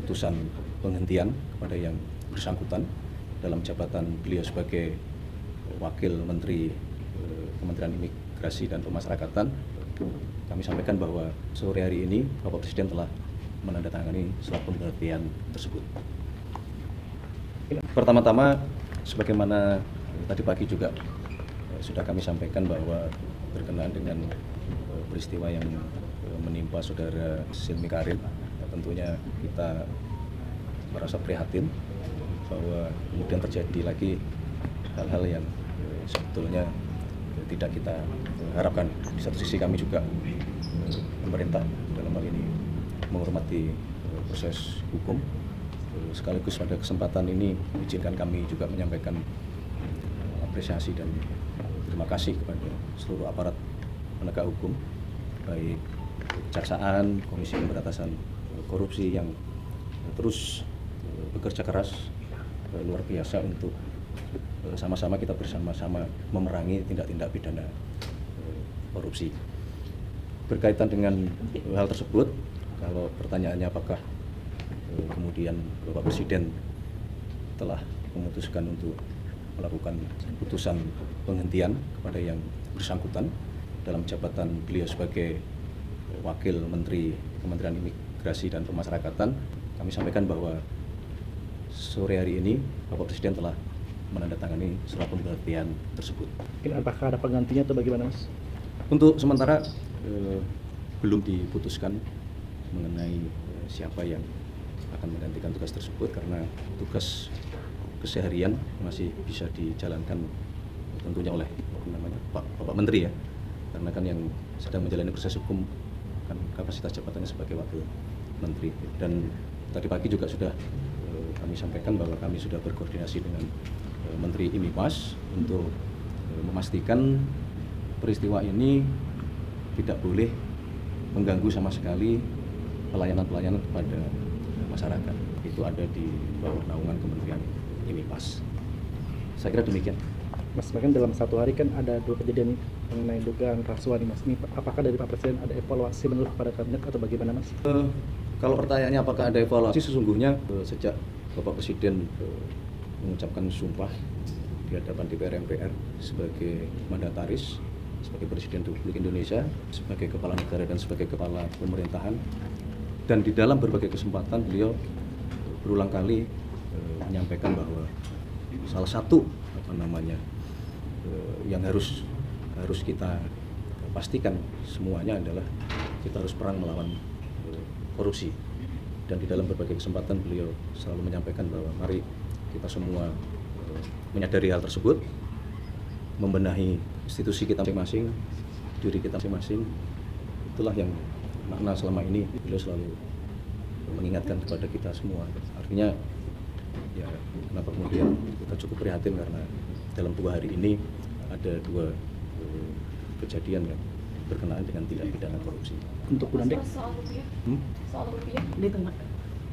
keputusan penghentian kepada yang bersangkutan dalam jabatan beliau sebagai Wakil Menteri Kementerian Imigrasi dan Pemasyarakatan. Kami sampaikan bahwa sore hari ini Bapak Presiden telah menandatangani surat pemberhentian tersebut. Pertama-tama, sebagaimana tadi pagi juga sudah kami sampaikan bahwa berkenaan dengan peristiwa yang menimpa saudara Silmi Karim, tentunya kita merasa prihatin bahwa kemudian terjadi lagi hal-hal yang sebetulnya tidak kita harapkan. Di satu sisi kami juga pemerintah dalam hal ini menghormati proses hukum. Sekaligus pada kesempatan ini izinkan kami juga menyampaikan apresiasi dan terima kasih kepada seluruh aparat penegak hukum, baik Kejaksaan, Komisi Pemberantasan Korupsi yang terus bekerja keras luar biasa untuk sama-sama kita bersama-sama memerangi tindak-tindak pidana korupsi. Berkaitan dengan hal tersebut, kalau pertanyaannya apakah kemudian Bapak Presiden telah memutuskan untuk melakukan putusan penghentian kepada yang bersangkutan dalam jabatan beliau sebagai Wakil Menteri Kementerian Imigrasi dan Pemasyarakatan, kami sampaikan bahwa sore hari ini Bapak Presiden telah menandatangani surat pemberhentian tersebut. Mungkin apakah ada penggantinya atau bagaimana, Mas? Untuk sementara belum diputuskan mengenai siapa yang akan menggantikan tugas tersebut, karena tugas keseharian masih bisa dijalankan tentunya oleh Bapak Menteri ya, karena kan yang sedang menjalani proses hukum kan kapasitas jabatannya sebagai Wakil Menteri. Dan tadi pagi juga sudah kami sampaikan bahwa kami sudah berkoordinasi dengan Menteri IMIPAS untuk memastikan peristiwa ini tidak boleh mengganggu sama sekali pelayanan-pelayanan kepada masyarakat. Itu ada di bawah naungan Kementerian IMIPAS. Saya kira demikian. Mas, bahkan dalam satu hari kan ada 2 kejadian mengenai dugaan rasuah nih, Mas. Ini apakah dari Pak Presiden ada evaluasi menurut kepada kabinet atau bagaimana, Mas? Kalau pertanyaannya apakah ada evaluasi, sesungguhnya sejak Bapak Presiden mengucapkan sumpah di hadapan DPR MPR sebagai mandataris, sebagai Presiden Republik Indonesia, sebagai kepala negara dan sebagai kepala pemerintahan, dan di dalam berbagai kesempatan beliau berulang kali menyampaikan bahwa salah satu yang harus kita pastikan semuanya adalah kita harus perang melawan korupsi. Dan di dalam berbagai kesempatan beliau selalu menyampaikan bahwa mari kita semua menyadari hal tersebut, membenahi institusi kita masing-masing, diri kita masing-masing. Itulah yang makna selama ini beliau selalu mengingatkan kepada kita semua. Artinya ya, kenapa kemudian kita cukup prihatin karena dalam 2 hari ini ada 2 kejadian yang berkenaan dengan tindak pidana korupsi. Untuk Undang-Undang soal rupiah di tengah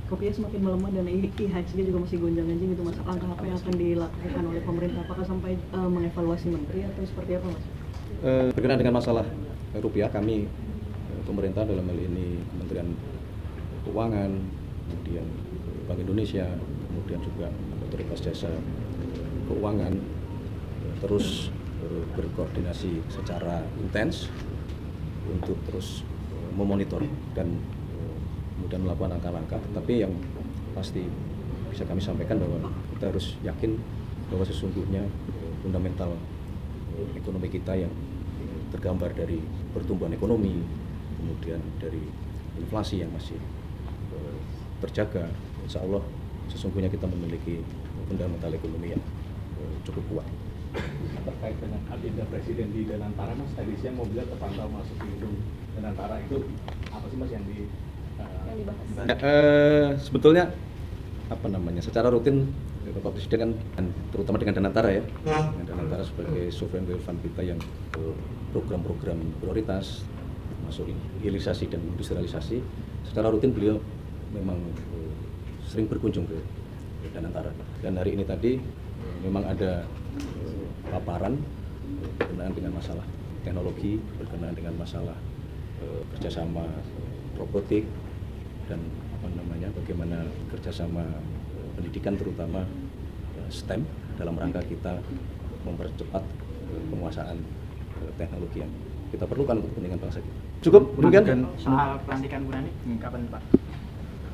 rupiah semakin melemah dan IHSG juga masih gonjang-ganjing gitu, Mas. Langkah apa yang akan dilakukan oleh pemerintah? Apakah sampai mengevaluasi menteri atau seperti apa, Mas? Berkenaan dengan masalah rupiah, kami pemerintah dalam hal ini Kementerian Keuangan, kemudian Bank Indonesia, kemudian juga Otoritas Jasa Keuangan terus berkoordinasi secara intens untuk terus memonitor dan kemudian melakukan langkah-langkah. Tapi yang pasti bisa kami sampaikan bahwa kita harus yakin bahwa sesungguhnya fundamental ekonomi kita yang tergambar dari pertumbuhan ekonomi, kemudian dari inflasi yang masih terjaga, insya Allah sesungguhnya kita memiliki fundamental ekonomi yang cukup kuat. Terkait dengan agenda Presiden di Danantara, Mas, tadi siang mobilnya terpantau masuk di gedung Danantara, itu apa sih, Mas, yang dibahas? Sebetulnya secara rutin Bapak Presiden kan terutama dengan Danantara ya, dengan Danantara sebagai sovereign wealth fund kita yang program-program prioritas masuk hilirisasi dan industrialisasi, secara rutin beliau memang sering berkunjung ke Danantara. Dan hari ini tadi memang ada paparan berkenaan dengan masalah teknologi, berkenaan dengan masalah kerjasama robotik dan bagaimana kerjasama pendidikan terutama STEM dalam rangka kita mempercepat penguasaan teknologi yang kita perlukan untuk kepentingan bangsa kita. Cukup demikian. Soal pelantikan Bu Nani, kapan Pak?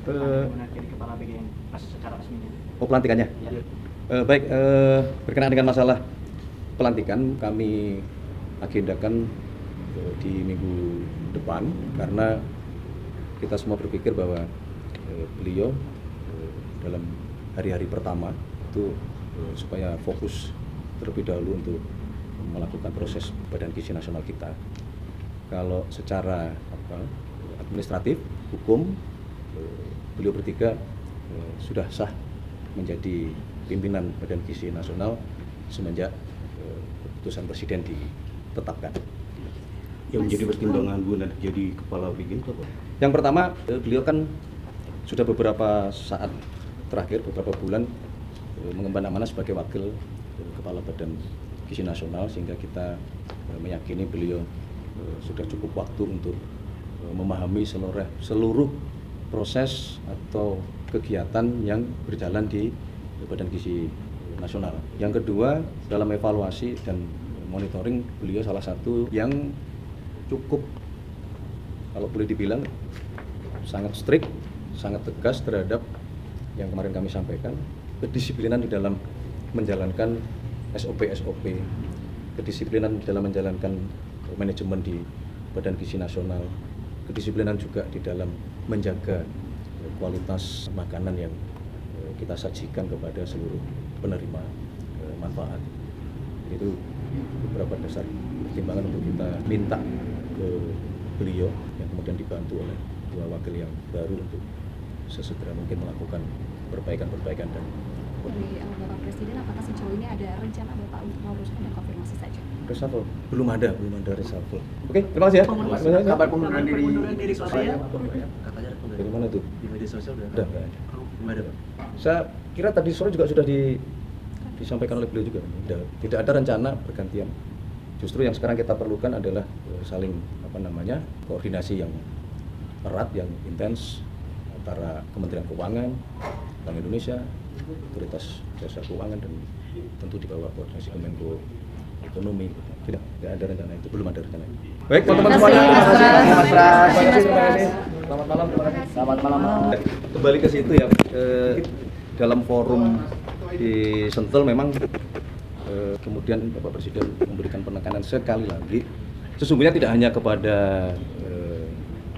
Bu Nani jadi kepala BGN pas secara resmi. Oh, pelantikannya? Ya. Baik, berkenaan dengan masalah pelantikan kami agendakan di minggu depan karena kita semua berpikir bahwa beliau dalam hari-hari pertama itu supaya fokus terlebih dahulu untuk melakukan proses Badan Gizi Nasional kita. Kalau secara administratif, hukum, beliau bertiga sudah sah menjadi pimpinan Badan Gizi Nasional semenjak keputusan Presiden ditetapkan. Yang menjadi pertimbangan Bu Nani jadi kepala BGN apa? Yang pertama, beliau kan sudah beberapa saat terakhir, beberapa bulan mengemban amanah sebagai wakil kepala Badan Gizi Nasional, sehingga kita meyakini beliau sudah cukup waktu untuk memahami seluruh proses atau kegiatan yang berjalan di Badan Gizi Nasional. Yang kedua, dalam evaluasi dan monitoring, beliau salah satu yang cukup, kalau boleh dibilang, sangat strict, sangat tegas terhadap yang kemarin kami sampaikan, kedisiplinan di dalam menjalankan SOP, kedisiplinan di dalam menjalankan manajemen di Badan Gizi Nasional, kedisiplinan juga di dalam menjaga kualitas makanan yang kita sajikan kepada seluruh penerima manfaat. Itu beberapa dasar pertimbangan untuk kita minta ke beliau yang kemudian dibantu oleh dua wakil yang baru untuk sesegera mungkin melakukan perbaikan dan Dari Bapak Presiden, apakah sejauh ini ada rencana Bapak untuk meluruskan dan konfirmasi saja? reshuffle? Belum ada reshuffle. Oke, terima kasih ya. Kabar pengunduran diri sosial. Katanya ada Dari mana tuh? di media sosial Udah udah. nggak ada. Belum ada Pak. Saya kira tadi sore juga sudah disampaikan oleh beliau juga. Tidak ada rencana pergantian. Justru yang sekarang kita perlukan adalah saling koordinasi yang erat, yang intens antara Kementerian Keuangan, Bank Indonesia, Otoritas Jasa Keuangan, dan tentu di bawah koordinasi Kemenko Ekonomi. Tidak ada rencana itu, belum ada rencana itu. Baik, teman-teman semuanya, terima kasih. Selamat malam. Selamat malam. Kembali ke situ ya. Dalam forum di Sentul memang kemudian Bapak Presiden memberikan penekanan sekali lagi, sesungguhnya tidak hanya kepada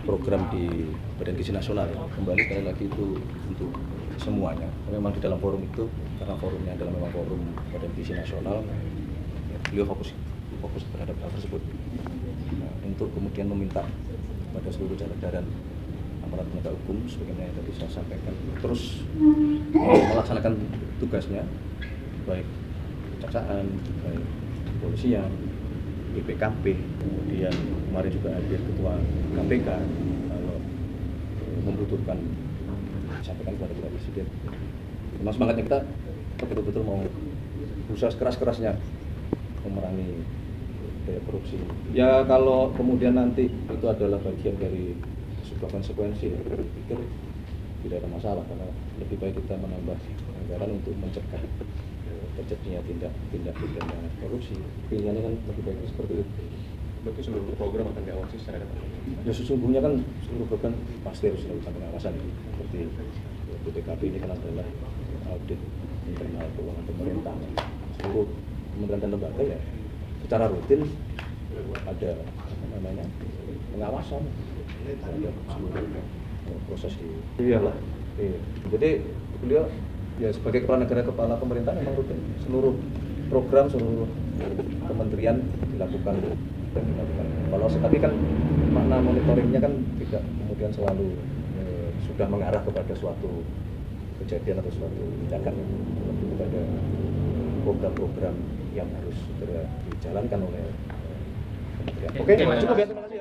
program di Badan Gizi Nasional ya. Kembali sekali lagi itu untuk semuanya. Memang di dalam forum itu, karena forumnya adalah memang forum Badan Gizi Nasional, ya, beliau fokus terhadap hal tersebut. Nah, untuk kemudian meminta pada seluruh jajaran aparat penegak hukum, sebagaimana yang tadi saya sampaikan, terus melaksanakan tugasnya, baik kejaksaan, baik kepolisian, BPKP, kemudian kemarin juga hadir Ketua KPK, kalau membutuhkan disampaikan kepada Bapak Presiden. Memang semangatnya kita betul-betul mau berusaha sekeras-kerasnya memerangi daya korupsi. Ya kalau kemudian nanti itu adalah bagian dari sebuah konsekuensi, saya pikir tidak ada masalah, karena lebih baik kita menambah anggaran untuk mencegah terjadinya tindak pidana korupsi. Pilihannya kan lebih baik seperti itu. Berarti seluruh program akan diawasi secara ketat. Ya sesungguhnya kan seluruh program pasti harus dilakukan pengawasan, seperti BPKP ini kan adalah audit internal keuangan pemerintah. Seluruh kementerian dan lembaga ya secara rutin ada pengawasan terhadap seluruh proses di. Iyalah. Iya. Jadi beliau ya sebagai kepala negara, kepala pemerintah, memang rutin seluruh program, seluruh kementerian dilakukan evaluasi. Tapi kan makna monitoringnya kan tidak kemudian selalu sudah mengarah kepada suatu kejadian atau suatu tindakan, lebih kepada program-program yang harus segera dijalankan oleh kementerian. Oke, cukup ya, terima kasih.